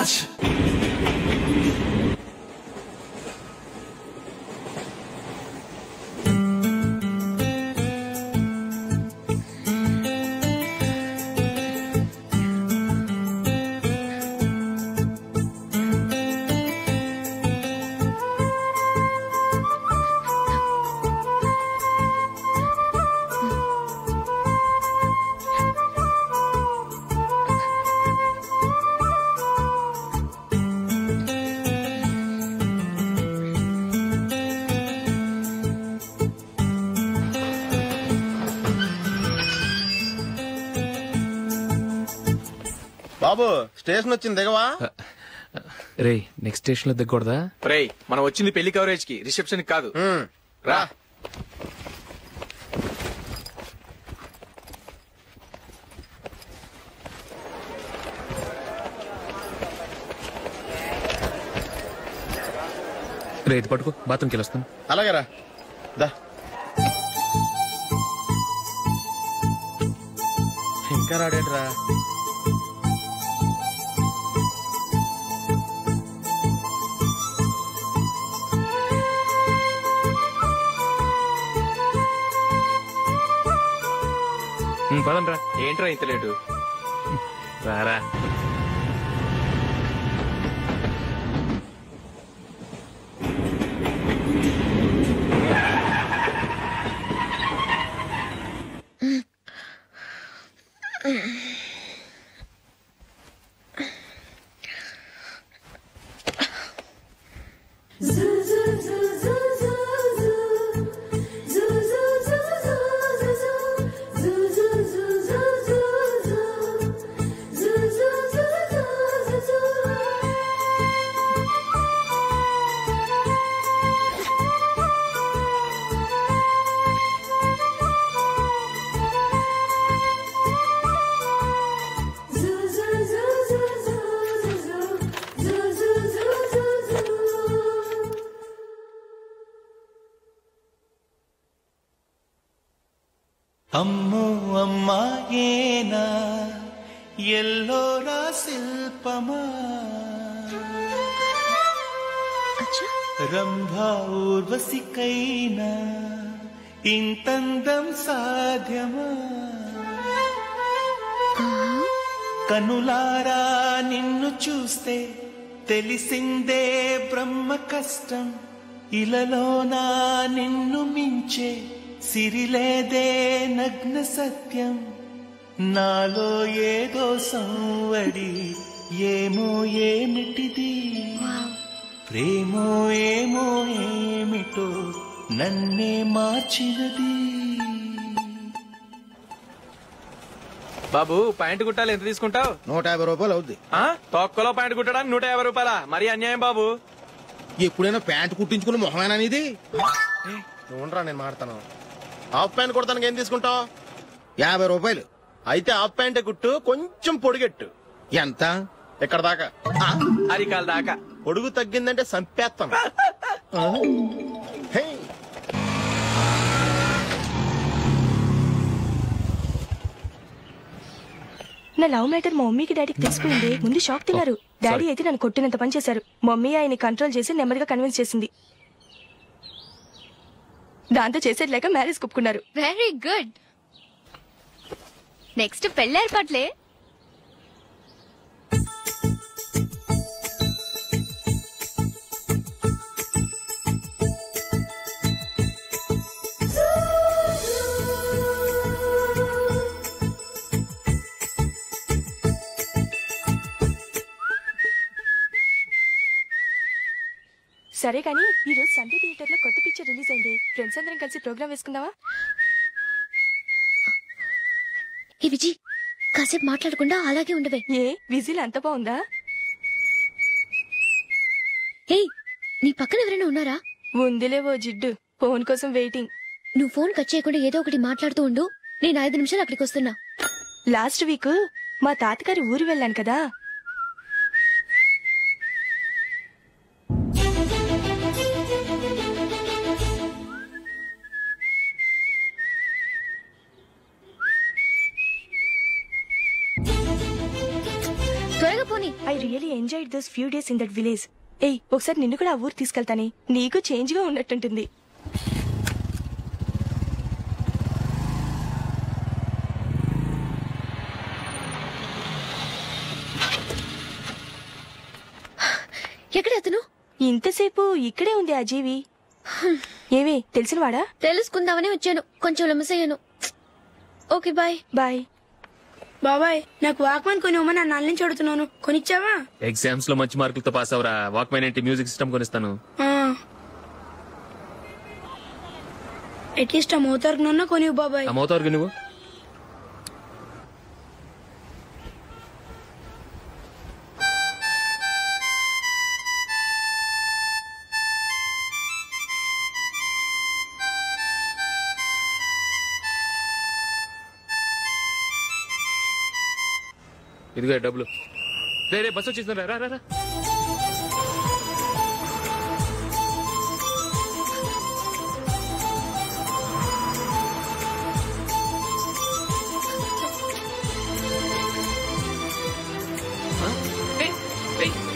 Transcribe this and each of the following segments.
March! బాబు station వచ్చింది దిగవా? రే next station లో దిగకూడదా? రే మనం వచ్చింది పెళ్లి కవరేజ్ కి, రిసెప్షన్ కాదు. రా రే ఇది పట్టుకో, బాత్రూమ్కి వెళ్ళొస్తాను. అలాగే రా. దా ఇంకా రాడేట్రా? పదండ్రా. ఏంట్రా ఇంత లేటు? రారా. అమ్మో అమ్మాయేనా ఎల్లోరా శిల్పమా రంభా ఊర్వశికైనా ఇంతందం సాధ్యమా కనులారా నిన్ను చూస్తే తెలిసిందే బ్రహ్మ కష్టం ఇలలోనా నిన్ను మించే సిరిలేదే నగ్న సత్యం నాలో ఏదో సంవడి ఏమో ఏమిటిది ప్రేమో ఏమో ఏమిటో నన్నే మార్చినది. బాబు ప్యాంటు కుట్టాలి, ఎంత తీసుకుంటావు? 150 రూపాయలు అవుద్ది. తొక్కలో ప్యాంటు కుట్టడానికి 150 రూపాయలా? మరీ అన్యాయం బాబు. ఎప్పుడైనా ప్యాంటు కుట్టించుకుని మొహమేనా ఇది? చూడరా నేను మాడతాను. హాఫ్ ప్యాంట్ కుడతానికి ఏం తీసుకుంటావు? 50 రూపాయలు. అయితే హాఫ్ ప్యాంటే కుట్టు, కొంచెం పొడిగెట్టు. ఎంత? ఎక్కడ దాకా? అరికాల దాకా. పొడుగు తగ్గిందంటే సంపేస్తాను. నా లవ్ మ్యాటర్ మా మమ్మీకి డాడీకి తెలిసిపోయింది. ముందు షాక్ తిన్నారు. డాడీ అయితే నన్ను కొట్టినంత పని చేశారు. మమ్మీ ఆయన్ని కంట్రోల్ చేసి నెమ్మదిగా కన్విన్స్ చేసింది. దాంతో చేసేది లేక మ్యారేజ్ ఒప్పుకున్నారు. Very good. నెక్స్ట్ పెళ్లి ఏర్పాట్లే. సరే కానీ ఈ రోజు సండే థియేటర్ లో కొత్త పిక్చర్ రిలీజ్ అయింది. ఫ్రెండ్స్ అందరం కలిసి ప్రోగ్రామ్ వేసుకుందామా? ఈ విజి కాసేపు మాట్లాడకుండా అలాగే ఉండవే. ఏ విజిల్ అంత బాగుందా? ఏయ్ నీ పక్కన ఎవరైనా ఉన్నారా? ఉందిలే ఓ జిడ్డు, ఫోన్ కోసం వెయిటింగ్. నువ్వు ఫోన్ కట్ చేయకుండా ఏదో ఒకటి మాట్లాడుతూ ఉండు. నేను 5 నిమిషాలు అక్కడికి వస్తున్నా. లాస్ట్ వీక్ మా తాతగారి ఊరు వెళ్ళాను కదా. త్వరగా పో, రాని. I really enjoyed those few days in that village. ఏయ్, ఒకసారి నిన్ను కూడా ఆ ఊరు తీసుకెళ్తానే, నీకు చేంజ్ గా ఉన్నట్టుంటుంది. ఎక్కడ అతను? ఇంతసేపు ఇక్కడే ఉంది ఆ జీవి. ఏవే, తెలిసినవాడా? తెలుసుకుందామని వచ్చాను, కొంచెం లెమసయ్యాను. Okay bye. బాయ్. బాబాయ్, నాకు వాక్మన్ కొనివ్వమని నా నాన్న నుంచి అడుగుతున్నాను, కొనిచ్చావా? ఎగ్జామ్స్ లో మంచి మార్కులతో పాస్ అవరా, వాక్మెన్ ఏంటి మ్యూజిక్ సిస్టమ్ కొనిస్తాను. అట్లీస్ట్ ఆ మోతార్కు నన్న కొనివ్వు బాబాయ్. ఆ మోతారుగా నువ్వు ఇదిగో డబ్బులు. రే బస్ వచ్చేసింది, రా రా రా.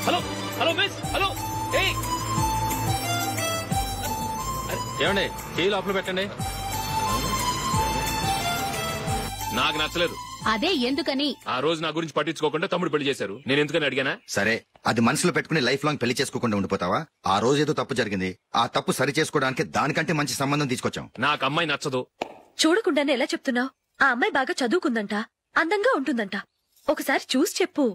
Hello hello miss, hello. ఏమండి, టీ లోపల పెట్టండి. నాకు నచ్చలేదు. అదే ఎందుకని? ఆ రోజు నా గురించి పట్టించుకోకుండా తమ్ముడు పెళ్లి చేశారు. నేను ఎందుకని అడిగానా? సరే, అది మనసులో పెట్టుకుని లైఫ్ లాంగ్ పెళ్లి చేసుకోకుండా ఉండిపోతావా? ఆ రోజు ఏదో తప్పు జరిగింది, ఆ తప్పు సరి చేసుకోవడానికి దానికంటే మంచి సంబంధం తీసుకొచ్చాం. నాకు అమ్మాయి నచ్చదు. చూడకుండానే ఎలా చెప్తున్నావు? ఆ అమ్మాయి బాగా చదువుకుందంట, అందంగా ఉంటుందంట. ఒకసారి చూసి చెప్పు.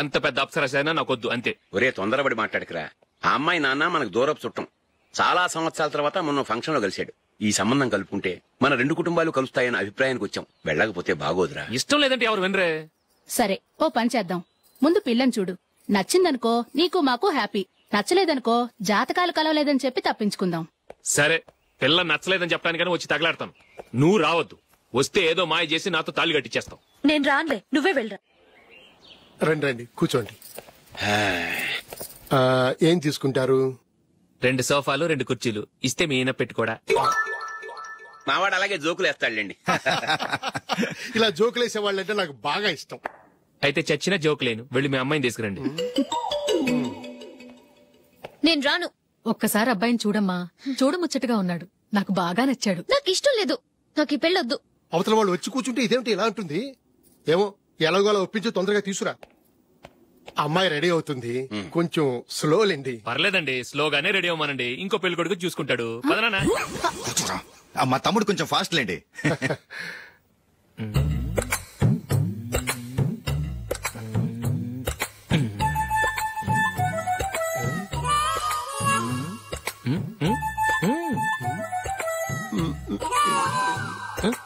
ఎంత పెద్ద అప్సరసైనా నాకొద్దు, అంతే. ఒరే, తొందరపడి మాట్లాడకురా. ఆ అమ్మాయి నాన్న మనకు దూరపు చుట్టం. చాలా సంవత్సరాల తర్వాత మొన్న ఫంక్షన్ లో కలిశాడు. ఈ సంబంధం కలుపుకుంటే మన రెండు కుటుంబాలు కలుస్తాయన్న అభిప్రాయానికి వచ్చాం. వెళ్ళకపోతే బాగోదురా. ఇష్టం లేదంటే ఎవరు వినరే. సరే, ఓ పని చేద్దాం. ముందు పిల్లని చూడు. నచ్చిందనుకో నీకు మాకు హ్యాపీ, నచ్చలేదనుకో జాతకాలు కలవలేదని చెప్పి తప్పించుకుందాం. సరే, పిల్ల నచ్చలేదని చెప్పడానికని వచ్చి తగలాడతాను. నువ్వు రావద్దు. వస్తే ఏదో మాయ చేసి నాతో తాళి కట్టించేస్తావు. నేను రానులే, నువ్వే వెళ్ళరా. రండి రండి, కూర్చోండి. ఏం తీసుకుంటారు? 2 సోఫాలు 2 కుర్చీలు ఇస్తే మీ ఈయన పెట్టుకోడా. మావాడు అలాగే జోకులు వేస్తాడులేండి. ఇలా జోకులేసే వాళ్ళంటే నాకు బాగా ఇష్టం. అయితే చచ్చిన జోక్ లేను, వెళ్ళి మీ అమ్మాయిని తీసుకురండి. నేను రాను. ఒక్కసారి అబ్బాయిని చూడమ్మా, చూడముచ్చటగా ఉన్నాడు, నాకు బాగా నచ్చాడు. నాకు ఇష్టం లేదు, నాకు ఈ పెళ్ళొద్దు. అవతల వాళ్ళు వచ్చి కూర్చుంటే ఇదేమిటి ఇలా ఉంటుంది? ఏమో, ఎలాగోలా ఒప్పించి తొందరగా తీసుకురా. అమ్మాయి రెడీ అవుతుంది, కొంచెం స్లో లేండి. పర్లేదండి, స్లోగానే రెడీ అవ్వమానండి. ఇంకో పెళ్లి కొడుకు చూసుకుంటాడు. పదనా. మా తమ్ముడు కొంచెం ఫాస్ట్ లేండి.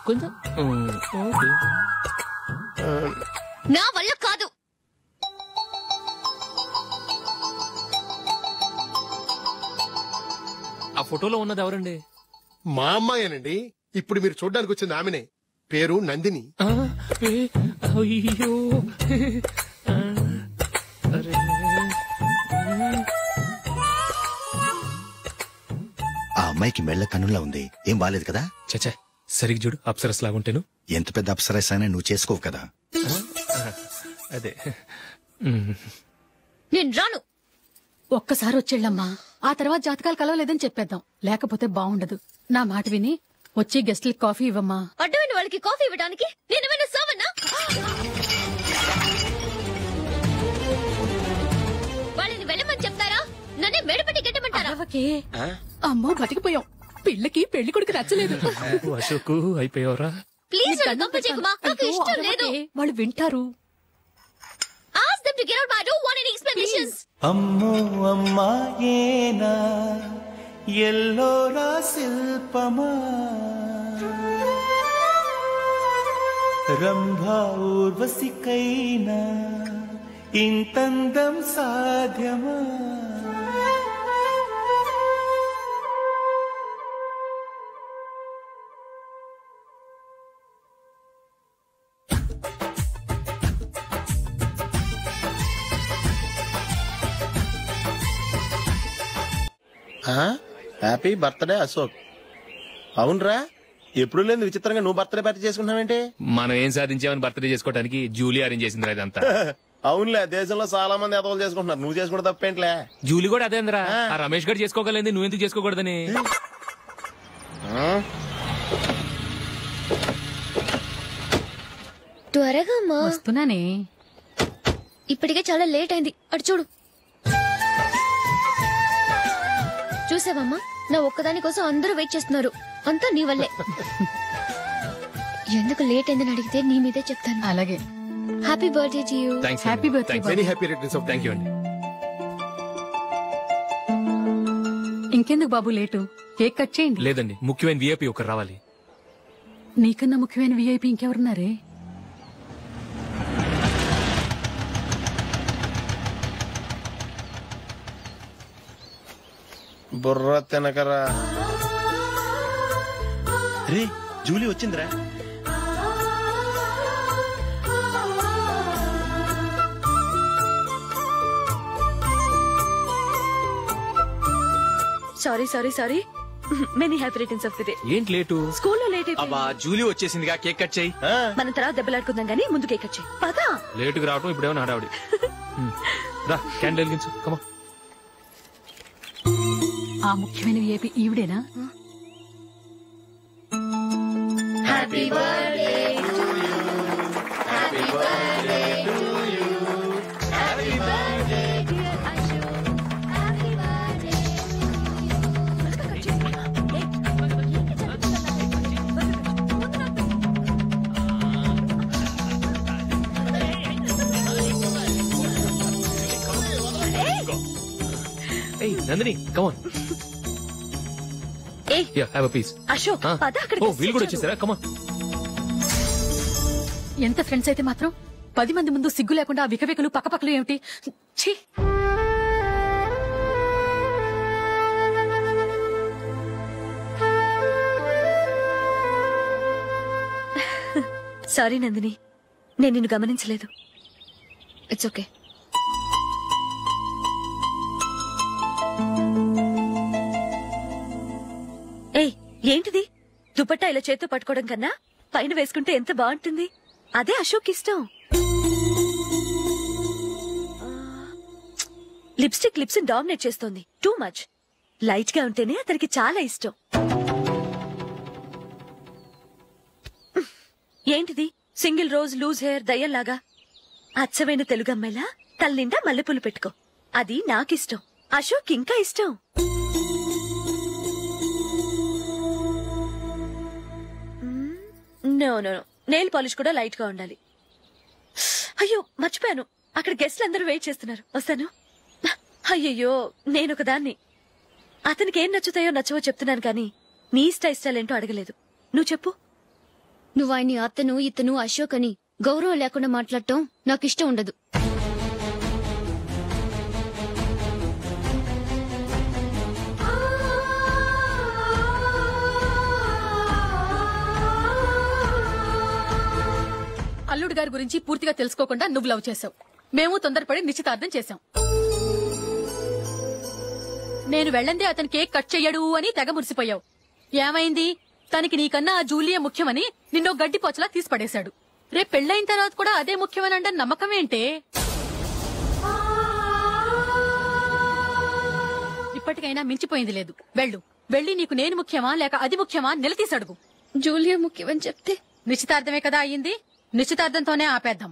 కొంచెం నా వల్ల కాదు. ఆ ఫోటోలో ఉన్నది ఎవరండి? మా అమ్మాయేనండి. ఇప్పుడు మీరు చూడడానికి వచ్చింది ఆమెనే. పేరు నందిని. అయ్యో, ఆ అమ్మాయికి మెళ్ళ కన్నులా ఉంది, ఏం బాలేదు కదా? చచ్చా, సరిగ్గా చూడు, అప్సరస్ లాగుంటేను. ఎంత పెద్ద అప్సరస్ అయినా నువ్వు చేసుకోవు కదా. అదే. నేను రాను. ఒక్కసారి వచ్చేళ్ళమ్మా, ఆ తర్వాత జాతకాలు కలవలేదని చెప్పేద్దాం, లేకపోతే బాగుండదు. నా మాట విని వచ్చి గెస్ట్లకి కాఫీ ఇవ్వమ్మా. అడ్డమైన వాళ్ళకి కాఫీ ఇవ్వడానికి నేనేమైనా సావన్నా? వాళ్ళని వెళ్ళమని చెప్తారా, నన్నే మేడపట్టి గెట్టమంటారా? అమ్మో, బతికిపోయాం. పిల్లకి పెళ్లి కొడుకు నచ్చలేదు. అశోకు, అయిపోయావరా? ప్లీజ్ కంప చేయకుమా, నాకు ఇష్టం లేదు. వాళ్ళు వింటారు. Ask them to get out, but I don't want any explanations. అమ్మో అమ్మాయేనా ఎల్లోరా శిల్పమా, రంభా ఊర్వశికైనా ఇంతందం సాధ్యమా? Happy birthday Ashok. అవునరా, ఎప్పుడు లేదు విచిత్రంగా నువ్వు బర్త్డే పార్టీ చేసుకుంటున్నావేంటి? మనం ఏం సాధించామని బర్త్డే చేసుకోవడానికి జూలీ అరేంజ్ చేసింది ఇదంతా. అవునులే, దేశంలో చాలా మంది ఎదవలు చేసుకుంటున్నారు, నువ్వు చేసుకుంటే తప్పేంట్లే. జూలీ కూడా అదేంద్రా, ఆ రమేష్ గారు చేసుకోగలేదు, నువ్వు ఎందుకు చేసుకోకూడదని. త్వరగా అమ్మా. వస్తున్నానే. ఇప్పటికే చాలా లేట్ అయింది, అటు చూడు. చూసావమ్మా, నా ఒక్కదాని కోసం అందరూ వెయిట్ చేస్తున్నారు. అంతా నీ వల్లే. ఎందుకు లేట్ అయిందని అడిగితే నీ మీదే చెప్తాను. అలాగే. Happy birthday to you. Happy birthday. Very happy returns of. Thank you అండి. ఇంకెందుకు బాబు లేటు, కేక్ కట్ చేయండి. లేదండి, ముఖ్యమైన విఐపి ఒకరు రావాలి. నీకన్నా ముఖ్యమైన విఐపి ఇంకెవరున్నారే? బుర్ర తినకరా. రే జూలీ వచ్చిందిరా. Sorry sorry sorry, many happy returns of the day. ఏంటి లేటు? స్కూల్లో లేట్ అయిపోయింది. అబ్బా జూలీ వచ్చేసిందిగా, కేక్ కట్ చేయి. మనం తర్వాత దెబ్బలాడుకుందాం గానీ ముందు కేక్ కట్ చేయి. పదా. లేటుగా రావటం ఇప్పుడేమో హడావుడి. రా క్యాండిల్ వెలిగించు, కమా. ఆ ముఖ్యమైన విఐపి ఈవిడేనా? Happy birthday to you. Happy birthday to you. Happy birthday dear Ashok. Happy birthday. ఏయ్ నందిని, కమ్ ఆన్. ఏయ్ yeah, have a piece. Ashok, పద అక్కడికి. ఓ వీళ్ళు కూడా వచ్చేసారా? Come on. ఎంత ఫ్రెండ్స్ అయితే మాత్రం 10 మంది ముందు సిగ్గు లేకుండా ఆ వికవికలు పక్కపక్కలు ఏమిటి? ఛీ. సారీ నందిని, నేను నిన్ను గమనించలేదు. It's okay. ఏయ్ ఏంటిది? దుపట్టా ఇలా చేత్తో పట్టుకోవడం కన్నా పైన వేసుకుంటే ఎంత బాగుంటుంది. అదే అశోక్ ఇష్టం. లిప్స్టిక్ లిప్స్ డామినేట్ చేస్తోంది. Too much. లైట్ గా ఉంటేనే అతనికి చాలా ఇష్టం. ఏంటిది? సింగిల్ రోజ్ లూజ్ హెయిర్ దయ్యంలాగా. అచ్చమైన తెలుగు అమ్మాయిలా తల నిండా మల్లెపూలు పెట్టుకో. అది నాకిష్టం. అశోక్ ఇంకా ఇష్టం. No no no, nail polish కూడా లైట్ గా ఉండాలి. అయ్యో మర్చిపోయాను, అక్కడ గెస్ట్లు అందరూ వెయిట్ చేస్తున్నారు. వస్తాను. అయ్యయ్యో, నేనొక దాన్ని. అతనికి ఏం నచ్చుతాయో నచ్చవో చెప్తున్నాను కానీ నీ ఇష్టాలేంటో అడగలేదు. నువ్వు చెప్పు. నువ్వు ఆయన్ని అతను ఇతను అశోక్ అని గౌరవం లేకుండా మాట్లాడటం నాకు ఇష్టం ఉండదు. అల్లుడు గారి గురించి పూర్తిగా తెలుసుకోకుండా నువ్వు లవ్ చేసావు. మేము తొందరపడి నిశ్చితార్థం చేశాం. నేను వెళ్ళందే అతని కేక్ కట్ చెయ్యడు అని తెగ మురిసిపోయావు. ఏమైంది? తనకి నీకన్నా ఆ జూలియే ముఖ్యమని నిన్నో గడ్డి పోచలా తీసి పడేశాడు. రేపు పెళ్ళైన తర్వాత కూడా అదే ముఖ్యమని అంటే నమ్మకం ఏంటే? ఇప్పటికైనా మించిపోయింది లేదు. వెళ్ళు. వెళ్ళి నీకు నేను ముఖ్యమా లేక అది ముఖ్యమా నిలదీసి అడుగు. జూలియా ముఖ్యమని చెప్తే నిశ్చితార్థమే కదా అయ్యింది. నిశ్చితార్థంతోనే ఆపేద్దాం.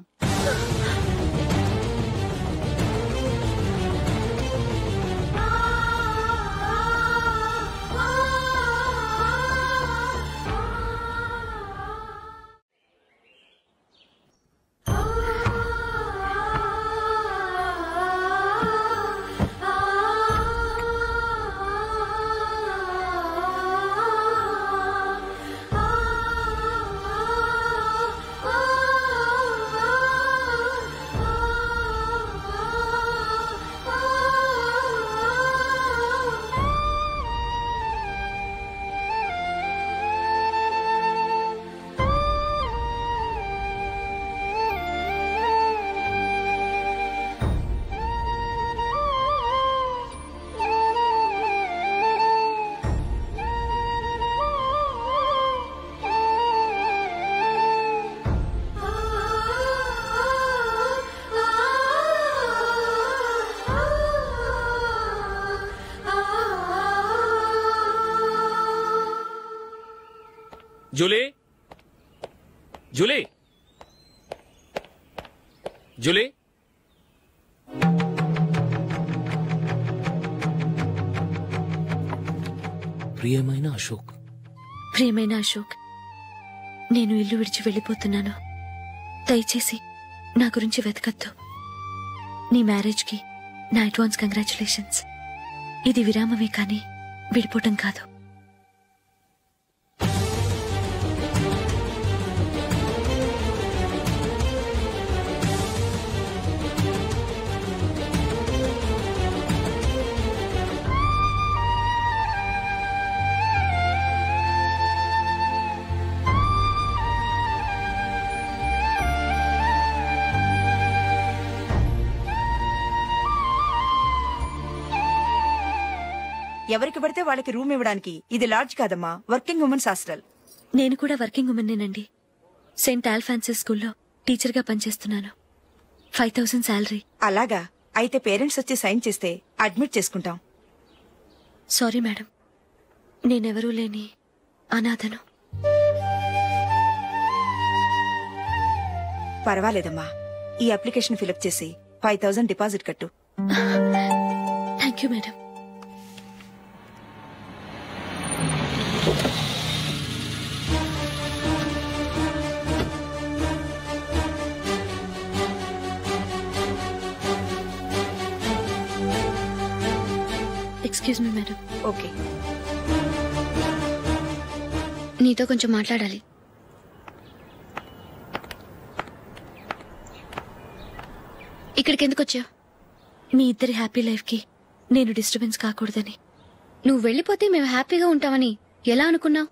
జూలీ జూలీ జూలీ ప్రియమైన అశోక్. ప్రియమైన అశోక్, నేను ఇల్లు విడిచి వెళ్ళిపోతున్నాను. దయచేసి నా గురించి వెతకద్దు. నీ మ్యారేజ్కి నా అడ్వాన్స్ కంగ్రాచులేషన్స్. ఇది విరామమే కానీ విడిపోవటం కాదు. ఎవరికి పడితే వాళ్ళకి రూమ్ ఇవ్వడానికి ఇది లాడ్జ్ కాదమ్మా, వర్కింగ్ ఉమెన్స్ హాస్టల్. నేను కూడా వర్కింగ్ ఉమెన్నేనండి. సెయింట్ ఆల్ఫాన్సెస్ స్కూల్లో టీచర్గా పనిచేస్తున్నాను. 5000 శాలరీ. అలాగా? అయితే పేరెంట్స్ వచ్చి సైన్ చేస్తే అడ్మిట్ చేసుకుంటాం. సారీ మేడం, నేనెవరూ లేని అనాథను. పర్వాలేదమ్మా, ఈ అప్లికేషన్ ఫిలప్ చేసి 5000 డిపాజిట్ కట్టు. Thank you madam. Excuse me madam. Okay. నీతో కొంచెం మాట్లాడాలి. ఇక్కడికి ఎందుకు వచ్చావు? మీ ఇద్దరి హ్యాపీ లైఫ్ కి నేను డిస్టర్బెన్స్ కాకూడదని. నువ్వు వెళ్ళిపోతే మేము హ్యాపీగా ఉంటామని ఎలా అనుకున్నావు?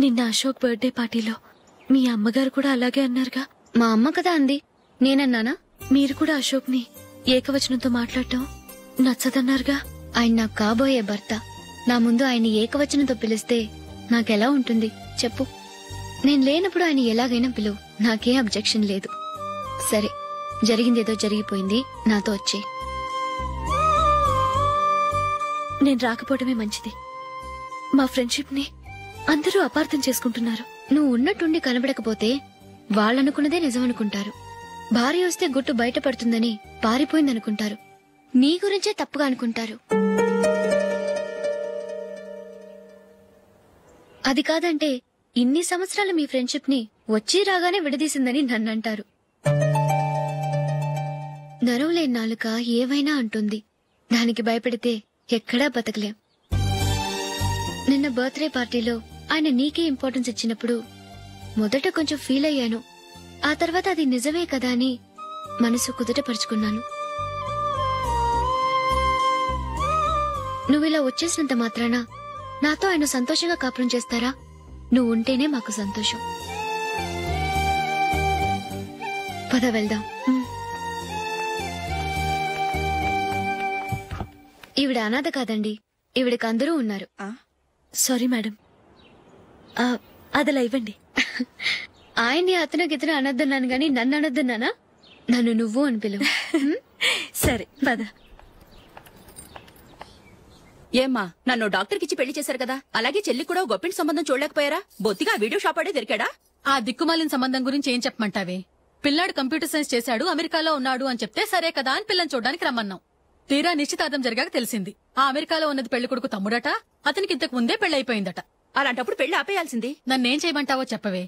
నిన్న అశోక్ బర్త్డే పార్టీలో మీ అమ్మగారు కూడా అలాగే అన్నారుగా. మా అమ్మ కదా అంది, నేనన్నానా? మీరు కూడా అశోక్ ని ఏకవచనంతో మాట్లాడటం నచ్చదన్నారుగా. ఆయన నాకు కాబోయే భర్త. నా ముందు ఆయన ఏకవచనంతో పిలిస్తే నాకెలా ఉంటుంది చెప్పు? నేను లేనప్పుడు ఆయన ఎలాగైనా పిలువు, నాకే అబ్జెక్షన్ లేదు. సరే, జరిగిందేదో జరిగిపోయింది, నాతో వచ్చే. నేను రాకపోవడమే మంచిది. మా ఫ్రెండ్షిప్ ని అందరూ అపార్థం చేసుకుంటున్నారు. నువ్వు ఉన్నట్టుండి కనబడకపోతే వాళ్ళనుకున్నదే నిజమనుకుంటారు. భార్య వస్తే గుట్టు బయటపడుతుందని పారిపోయిందనుకుంటారు. నీ గురించే తప్పుగా అనుకుంటారు. అది కాదంటే ఇన్ని సంవత్సరాలు మీ ఫ్రెండ్షిప్ ని వచ్చి రాగానే విడదీసిందని నన్నంటారు. నరవలేని నాలుక ఏవైనా అంటుంది. దానికి భయపడితే ఎక్కడా బతకలేం. నిన్న బర్త్డే పార్టీలో ఆయన నీకే ఇంపార్టెన్స్ ఇచ్చినప్పుడు మొదట కొంచెం ఫీల్ అయ్యాను. ఆ తర్వాత అది నిజమే కదా అని మనసు కుదుటపరుచుకున్నాను. నువ్విలా వచ్చేసినంత మాత్రాన నాతో ఆయన సంతోషంగా కాపురం చేస్తారా? నువ్వు ఉంటేనే మాకు సంతోషం. పద వెళ్దాం. ఈవిడ అనాథ కాదండి, ఈవిడకి అందరూ ఉన్నారు. సారీ మేడం, అదలా ఇవ్వండి. ఆయన్ని అతను గితను అనొద్దన్నాను గాని నన్ను అనొద్దన్నానా? నన్ను నువ్వు అని పిలువు. సరే పద. ఏమ్మా, నన్ను డాక్టర్ కిచ్చి పెళ్లి చేశారు కదా, అలాగే చెల్లి కూడా గొప్పింటి సంబంధం చూడలేకపోయారా? బొత్తిగా వీడియో షాప్ ఆడే దొరికాడా? ఆ దిక్కుమాలిన సంబంధం గురించి ఏం చెప్పమంటావే? పిల్లాడు కంప్యూటర్ సైన్స్ చేశాడు, అమెరికాలో ఉన్నాడు అని చెప్తే సరే కదా అని పిల్లని చూడడానికి రమ్మన్నాం. తీరా నిశ్చితార్థం జరిగాక తెలిసింది ఆ అమెరికాలో ఉన్నది పెళ్లి కొడుకు తమ్ముడట, అతనికి ఇంతకు ముందే పెళ్లయిపోయిందట. అలాంటప్పుడు పెళ్లి ఆపేయాల్సింది. నన్నేం చేయమంటావో చెప్పవే?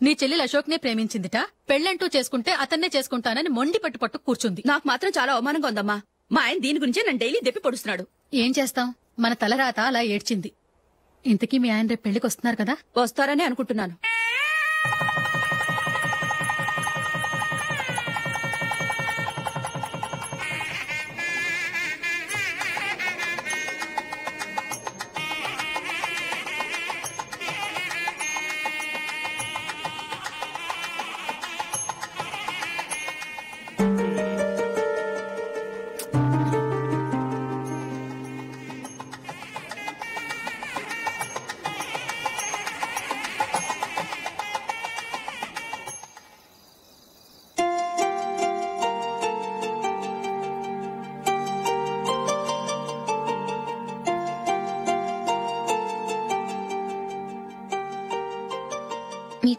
నీ చెల్లెలు అశోక్ నే ప్రేమించిందిట, పెళ్లంటూ చేసుకుంటే అతన్నే చేసుకుంటానని మొండి పట్టు కూర్చుంది. నాకు మాత్రం చాలా అవమానంగా ఉందమ్మా. మా ఆయన దీని గురించే నన్ను డైలీ దెప్పి పొడుస్తున్నాడు. ఏం చేస్తాం, మన తలరాత అలా ఏడ్చింది. ఇంతకీ మీ ఆయన రేపు పెళ్లికి వస్తున్నారు కదా? వస్తారని అనుకుంటున్నాను.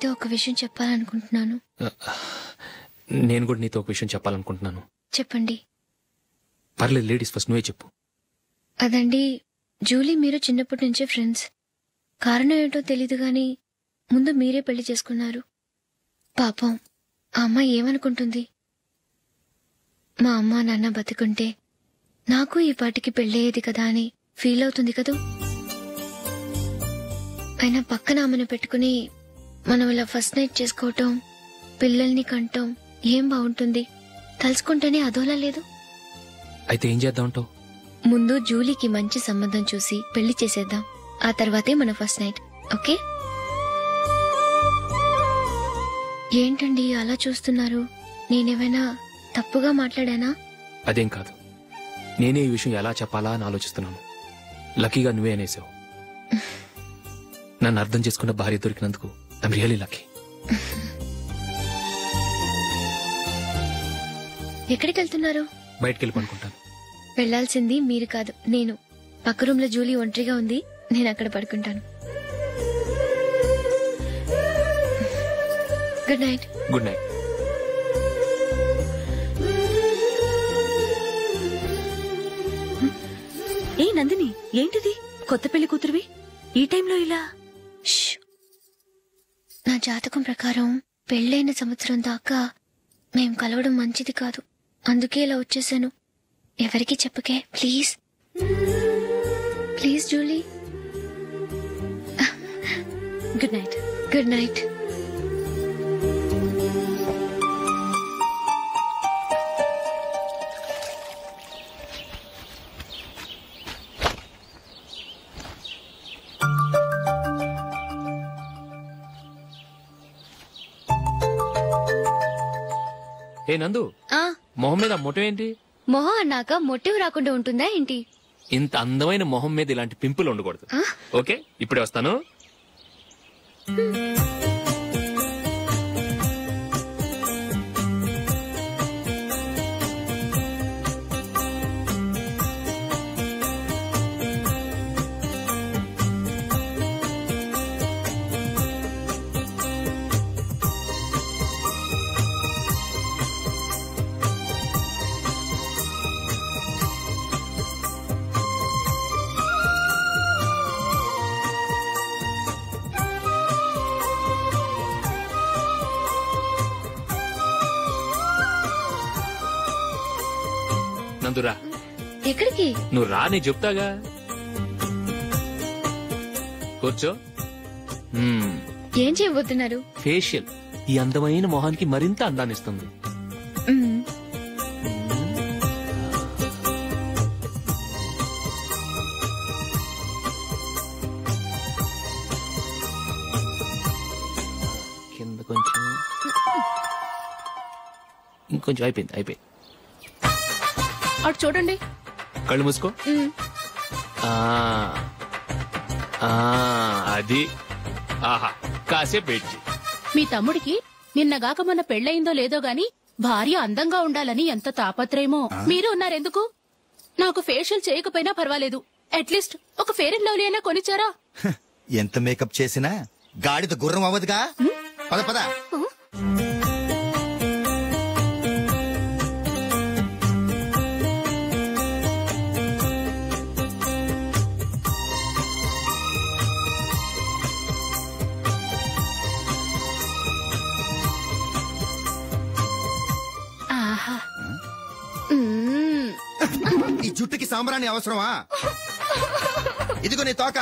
మీతో ఒక విషయం చెప్పాలనుకుంటున్నాను. నేను కూడా నీతో ఒక విషయం చెప్పాలనుకుంటున్నాను. చెప్పండి. పర్లేదు, లేడీస్ ఫస్ట్, నువ్వే చెప్పు. అదండి, జూలీ మీరు చిన్నప్పటి నుంచే ఫ్రెండ్స్. కారణం ఏంటో తెలీదు గాని ముందు మీరే పెళ్లి చేసుకున్నారు. పాపం ఆ అమ్మాయి ఏమనుకుంటుంది? మా అమ్మ నాన్న బతుకుంటే నాకు ఈ పాటికి పెళ్ళయ్యేది కదా అని ఫీల్ అవుతుంది కదూ. అయినా పక్కన ఆమెను పెట్టుకుని మనం ఇలా ఫస్ట్ నైట్ చేసుకోవటం, పిల్లల్ని కంటం ఏం బాగుంటుంది? తలుచుకుంటేనే అదోలా లేదు. అయితే ఏం చేద్దామంటావు? ముందు జూలీకి మంచి సంబంధం చూసి పెళ్లి చేసేద్దాం. ఆ తర్వాతే మన ఫస్ట్ నైట్. ఓకే? ఏంటండి అలా చూస్తున్నారు? నేనేమైనా తప్పుగా మాట్లాడానా? అదేం కాదు, నేనే ఈ విషయం ఎలా చెప్పాలా అని ఆలోచిస్తున్నాను. లక్కీగా నువ్వే అనేసావు. నన్ను అర్థం చేసుకున్న భార్య దొరికినందుకు ఐమ్ రియలీ లక్కీ. ఎక్కడికి వెళ్తున్నారు? బయటికి వెళ్ళి పడుకుంటాను. వెళ్లాల్సింది మీరు కాదు, నేను. పక్క రూమ్ లో జూలీ ఒంటరిగా ఉంది, నేను అక్కడ పడుకుంటాను. Good night. Good night. ఏ నందిని, ఏంటిది? కొత్త పెళ్లి కూతురువి ఈ టైంలో ఇలా? నా జాతకం ప్రకారం పెళ్ళైన సంవత్సరం దాకా మేం కలవడం మంచిది కాదు. అందుకే ఇలా వచ్చేసాను. ఎవరికి చెప్పకే please. Please Julie. Good night. Good night. ఏ నందు, మొహం మీద మొటం ఏంటి? మొహం అన్నాక మొట్టెవు రాకుండా ఉంటుందా ఏంటి? ఇంత అందమైన మొహం మీద ఇలాంటి పింపుల్ ఉండకూడదు. ఓకే, ఇప్పుడే వస్తాను. నందురా. ఎక్కడికి? నువ్వు రా, నేను చెప్తాగా. కూర్చో. ఏం చేయబోతున్నారు? ఫేషియల్ ఈ అందమైన మొహానికి మరింత అందాన్నిస్తుంది. కింద కొంచెం, ఇంకొంచెం. అయిపోయింది. అటు చూడండి. కళ్ళు మూసుకో. అది. ఆహా, కాసేపు వెయిట్ చేయి. మీ తమ్ముడికి నిన్నగాక మొన్న పెళ్ళయిందో లేదో గాని భార్య అందంగా ఉండాలని ఎంత తాపత్రయమో. మీరు ఉన్నారెందుకు? నాకు ఫేషియల్ చేయకపోయినా పర్వాలేదు, అట్లీస్ట్ ఒక ఫేర్ అండ్ లవ్లీ అయినా కొనిచ్చారా? ఎంత మేకప్ చేసినా గాడిద గుర్రం అవ్వదుగా. పద పద. ఈ జుట్టుకి సాంబ్రాణి అవసరమా? ఇదిగో నీ తోక.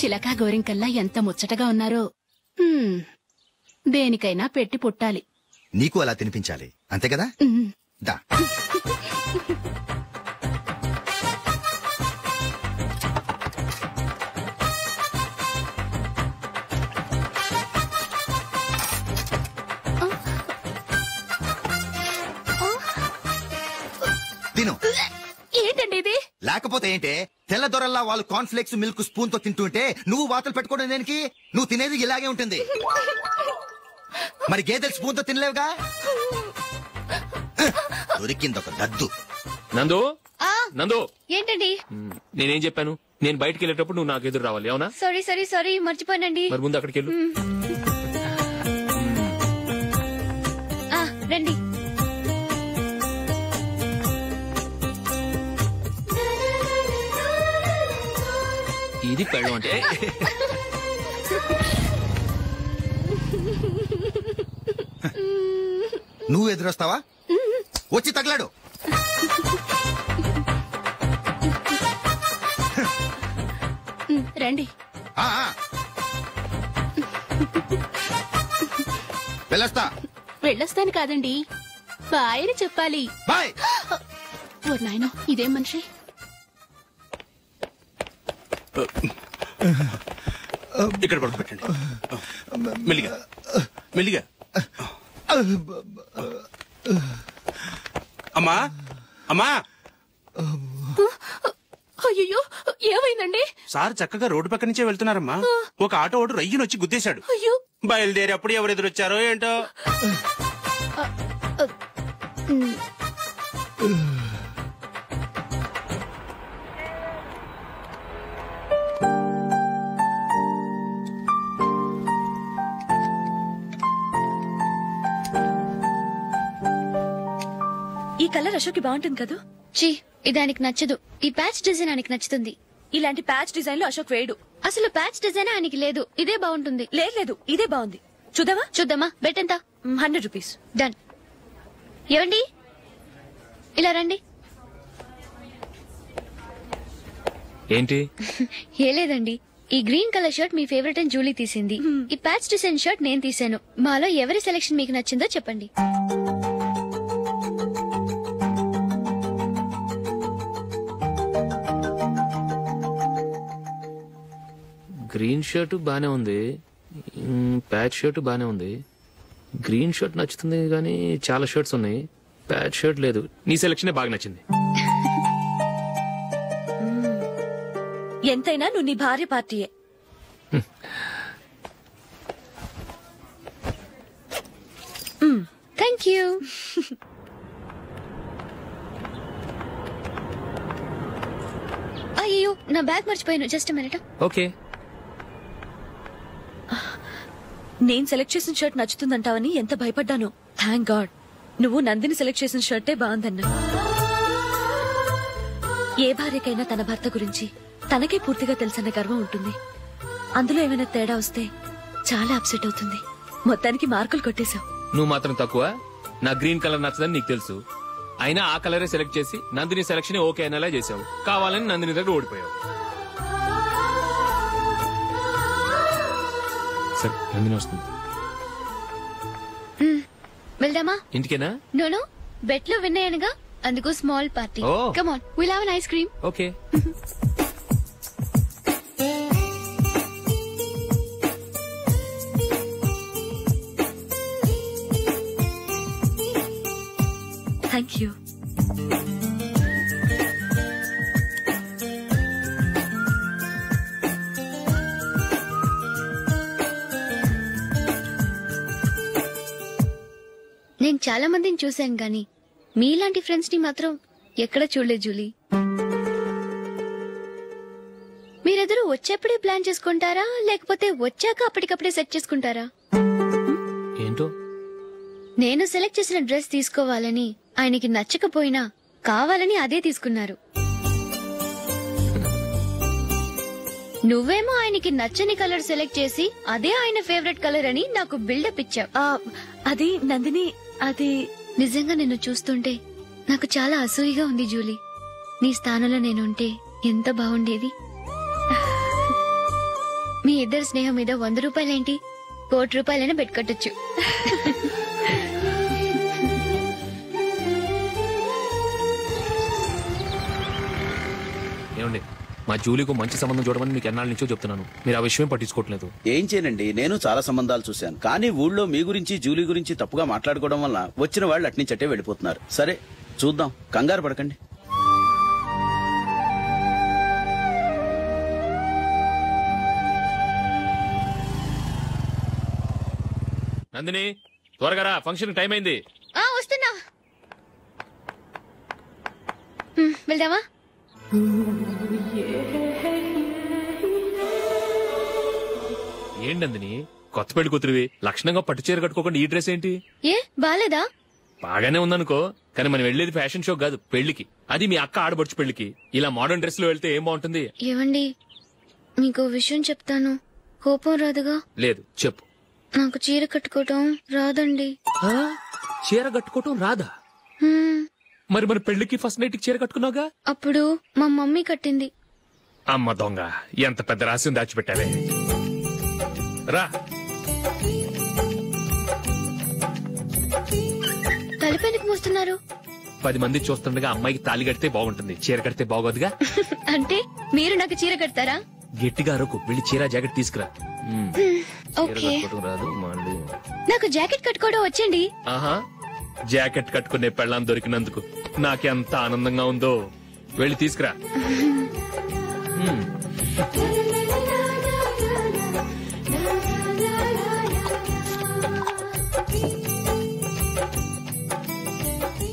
చిలకా గోరింకల్లా ఎంత ముచ్చటగా ఉన్నారో. దేనికైనా పెట్టి పుట్టాలి. నీకు అలా తినిపించాలి, అంతే కదా? దా. తిను. ఏంటండి ఇది? లేకపోతే ఏంటే తెల్లదొరల్లా వాళ్ళు కాన్ఫ్లెక్స్ మిల్క్ స్పూన్ తో తింటుంటే నువ్వు వాతలు పెట్టుకోవడం దేనికి? నువ్వు తినేది ఇలాగే ఉంటుంది. మరి గేదెలు స్పూన్ తో తినలేవుగా. దొరికింది ఒక దద్దు. నందు నందు ఏంటండి? నేనేం చెప్పాను? నేను బయటికి వెళ్ళేటప్పుడు నువ్వు నాకు ఎదురు రావాలి, అవునా? సారీ మర్చిపోయానండి. మరి ముందు అక్కడికి వెళ్ళు. రండి. ఇది పెళ్ళం అంటే. నువ్వు ఎదురొస్తావా? వచ్చి తగలాడు. రండి. వెళ్ళొస్తాను కాదండి, బాయ్ అని చెప్పాలి. బాయ్. ఓ నాయనో, ఇదేం మనిషి? ఇక్కడ పడుకోబెట్టండి. మెల్లిగా మెల్లిగా. అమ్మా అమ్మా. అయ్యో, ఏమైందండి? సార్ చక్కగా రోడ్డు పక్క నుంచే వెళ్తున్నారమ్మా. ఒక ఆటో ఓడు రయ్యను వచ్చి గుద్దేశాడు. బయలుదేరి అప్పుడు ఎవరు ఎదురొచ్చారో ఏంటో. ఈ కలర్ అశోక్ బాగుంటుంది కదా? చీ, ఇది ఆయనకి నచ్చదు. ఈ ప్యాచ్ డిజైన్ ఆయనకి నచ్చుతుంది. ఇలాంటి ప్యాచ్ డిజైన్ లో అశోక్ వేయడు. అసలు ప్యాచ్ డిజైన్ ఆయనకి లేదు. ఇదే బాగుంటుంది. లేదు, ఇదే బాగుంది. చూద్దామా? బెట్ ఎంత? 100 రూపీస్. డన్. ఏవండి, ఇలా రండి. ఏంటి? ఏ లేదండి, ఈ గ్రీన్ కలర్ షర్ట్ మీ ఫేవరెట్ అని జూలీ తీసింది. ఈ ప్యాచ్ డిజైన్ షర్ట్ నేను తీసాను. మాలో ఎవరి సెలెక్షన్ మీకు నచ్చిందో చెప్పండి. గ్రీన్ షర్ట్ బానే ఉంది, ప్యాచ్ షర్ట్ బానే ఉంది. గ్రీన్ షర్ట్ నచ్చుతుంది కానీ చాలా షర్ట్స్ ఉన్నాయి, ప్యాచ్ షర్ట్ లేదు. నీ సెలెక్షనే బాగా నచ్చింది. ఎంతైనా నువ్వు నీ భార్య పార్టీయే. Thank you. అయ్యో, నా బ్యాగ్ మర్చిపోయాను. Just minute. ఓకే. నేను సెలెక్ట్ చేసిన షర్ట్ నచ్చుతుందంటావని ఎంత భయపడ్డాను. థ్యాంక్ గాడ్ నువ్వు నందిని సెలెక్ట్ చేసిన షర్టే బాగుందన్నా. ఏ భార్యకైనా తన భర్త గురించి తనకే పూర్తిగా తెలుసన్న గర్వం ఉంటుంది. అందులో ఏమైనా తేడా వస్తే చాలా అప్సెట్ అవుతుంది. మొత్తానికి మార్కులు కొట్టేశావు. నువ్వు మాత్రం తక్కువ. నా గ్రీన్ కలర్ నచ్చదని నీకు తెలుసు, అయినా ఆ కలరే సెలెక్ట్ చేసి నందిని సెలెక్షన్ ఓకే అనేలా చేసావు. కావాలని నందిని దగ్గర ఓడిపోయావు. సరే, నందిని వస్తుంది. వెళ్దామా? ఇంటికేనా? నో, బెట్ లో విన్నాయనగా, అందుకు small party. Come on, will have an ice cream. Okay. Thank you. నేను చాలా మందిని చూశాను గాని మీలాంటి ఫ్రెండ్స్ ని మాత్రం ఎక్కడ చూడలేదు జూలీ. మీరెదరూ వచ్చేప్పుడే ప్లాన్ చేసుకుంటారా, లేకపోతే వచ్చాక అప్పటికప్పుడే సెట్ చేసుకుంటారా? ఏంటో, నేను సెలెక్ట్ చేసిన డ్రెస్ తీసుకోవాలని ఆయనకి నచ్చకపోయినా కావాలని అదే తీసుకున్నారు. నువ్వేమో ఆయనకి నచ్చని కలర్ సెలెక్ట్ చేసి అదే ఆయన ఫేవరెట్ కలర్ అని నాకు బిల్డప్ ఇచ్చావు. అది నందిని, అది నిజంగా నిన్ను చూస్తుంటే నాకు చాలా అసూయగా ఉంది జూలీ. నీ స్థానంలో నేనుంటే ఎంత బాగుండేది. మీ ఇద్దరు స్నేహం మీద 100 రూపాయలేంటి, 1 కోటి రూపాయలైనా పెట్టుకట్టొచ్చు. ఏమండి, మా జూలీకు మంచి సంబంధం చూడమని మీకు ఎన్నాళ్ళ నుంచో చెప్తున్నాను, మీరు ఆ విషయం పట్టించుకోవట్లేదు. ఏం చేయనండి, నేను చాలా సంబంధాలు చూశాను, కానీ ఊళ్ళో మీ గురించి జూలీ గురించి తప్పుగా మాట్లాడుకోవడం వల్ల వచ్చిన వాళ్ళు అట్నుంచటే వెళ్ళిపోతున్నారు. సరే చూద్దాం, కంగారు పడకండి. నందిని త్వరగా రా, ఫంక్షన్ టైం అయింది. వస్తున్నా. వెళ్దామా? ఏంటి నందిని, కొత్త పెళ్లి కూతురివి, లక్షణంగా పట్టు చీర కట్టుకోకుండా ఈ డ్రెస్ ఏంటి? ఏ బాలేదా? బాగానే ఉందనుకో, కానీ మనం వెళ్లేది ఫ్యాషన్ షో కాదు, పెళ్లికి. అది మీ అక్క ఆడబడుచు పెళ్లికి. ఇలా మోడర్న్ డ్రెస్ లో వెళ్తే ఏం బాగుంటుంది? ఏవండి, మీకు విషయం చెప్తాను, కోపం రాదుగా? లేదు, చెప్పు. నాకు చీర కట్టుకోవటం రాదండి. చీర కట్టుకోవటం రాదా? మరి మన పెళ్లికి ఫస్ట్ నైట్ చీర కట్టుకున్నావుగా? అప్పుడు మా మమ్మీ కట్టింది. అమ్మ దొంగ, ఎంత పెద్ద రహస్యం దాచిపెట్టావే. రా. తలపెందుకు మోస్తున్నారు? 10 మంది చూస్తుండగా అమ్మాయికి తాళి కడితే బాగుంటుంది, చీర కడితే బాగోదుగా. అంటే మీరు నాకు చీర కడతారా? గట్టిగా అరకు, వెళ్ళి చీర జాకెట్ తీసుకురా. ఓకే. రాదు మళ్ళీ. నాకు జాకెట్ కట్టుకోవడం వచ్చండి. ఆహా, జాకెట్ కట్టుకునే పెళ్ళాం దొరికినందుకు నాకెంత ఆనందంగా ఉందో. వెళ్ళి తీసుకురా.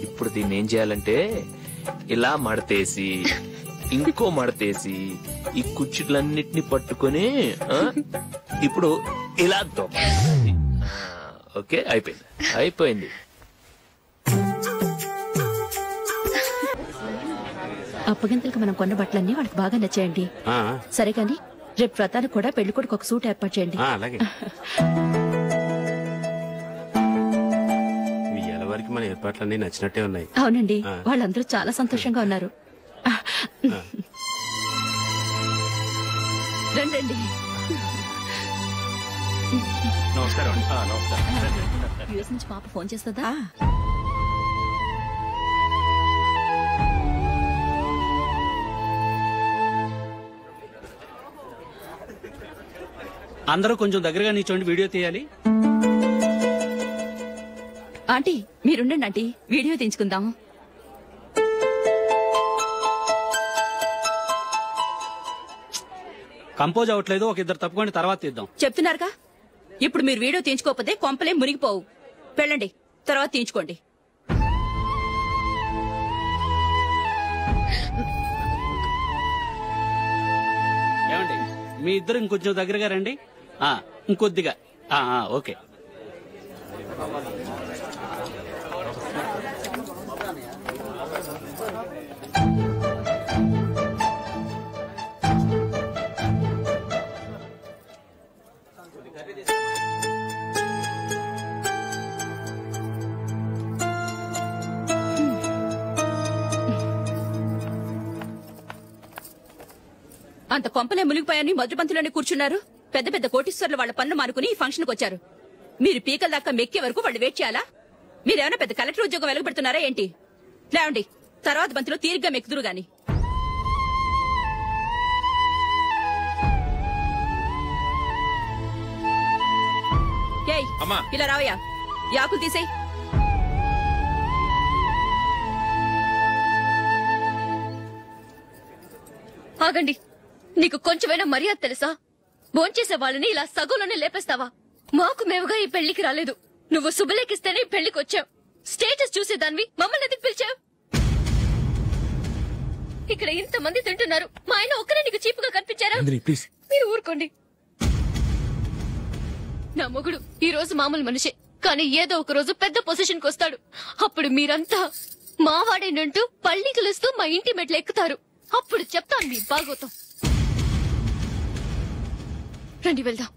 ఇప్పుడు దీన్ని ఏం చేయాలంటే ఇలా మడతేసి ఇంకో మడతేసి ఈ కుర్చీలన్నిటిని పట్టుకొని ఇప్పుడు ఇలా దొక్కాలి. ఓకే, అయిపోయింది అయిపోయింది. అప్పగింతలకు మనం కొన్న బట్టలన్నీ వాళ్ళకి బాగా నచ్చాయండి. సరే కానీ రేపు వ్రతానికి కూడా పెళ్లి కొడుకు ఒక సూట్ ఏర్పాటు చేయండి. అలాగే. మీ ఎలవారికి మన ఏర్పాట్లన్నీ నచ్చినట్టే ఉన్నాయి. అవునండి, వాళ్ళందరూ చాలా సంతోషంగా ఉన్నారు. రండి. నమస్కారం. యూఎస్ నుంచి పాప ఫోన్ చేస్తుందా? అందరూ కొంచెం దగ్గరగా నిల్చోండి, వీడియో తీయాలి. ఆంటీ మీరుండండి ఆంటీ, వీడియో తీయించుకుందాం. కంపోజ్ అవ్వట్లేదు, ఒక ఇద్దరు తప్పుకోండి, తర్వాత తీద్దాం. చెప్తున్నారుగా, ఇప్పుడు మీరు వీడియో తీయించుకోకపోతే కొంపలే మునిగిపోవు. వెళ్ళండి, తర్వాత తీయించుకోండి. ఏమండి, మీ ఇద్దరు ఇంకొంచెం దగ్గరగా రండి. ఇంకొద్దిగా. ఓకే. అంత కొంపలే మునిగిపోయాని మొదటి పంతులోనే కూర్చున్నారు. పెద్ద పెద్ద కోటీశ్వర్లు వాళ్ళ పనులు మానుకుని ఈ ఫంక్షన్ కు వచ్చారు. మీరు పీకల దాకా మెక్కే వరకు వాళ్ళు వెయిట్ చేయాలా? మీరేమైనా పెద్ద కలెక్టర్ ఉద్యోగం వెలగబెడుతున్నారా ఏంటి? లేవండి, తర్వాత బంతిలో తీరిగ్గా మెక్కుదురు గాని. ఏయ్, ఇలా రావయ్యా, యాకులు తీసేయ్. ఆగండి, నీకు కొంచెమైనా మర్యాద తెలుసా? భోంచేసే వాళ్ళని ఇలా సగంలోనే లేపేస్తావా? మాకు మేముగా ఈ పెళ్లికి రాలేదు, నువ్వు శుభలేఖిస్తేనే ఈ పెళ్లికి వచ్చావు. స్టేటస్ చూసేదానివి మమ్మల్ని ఎందుకు పిలిచావు? ఇక్కడ ఇంతమంది తింటున్నారు, మా ఆయన ఒక్కరే నీకు చీపుగా కనిపించారా? మీరు ఊరుకోండి. నా మొగుడు ఈ రోజు మామూలు మనిషే, కానీ ఏదో ఒక రోజు పెద్ద పొజిషన్ కు వస్తాడు. అప్పుడు మీరంతా మావాడేనంటూ పళ్ళి కలుస్తూ మా ఇంటి మెట్లు ఎక్కుతారు. అప్పుడు చెప్తాను మీ బాగోతాం. రండి వెళ్దాం.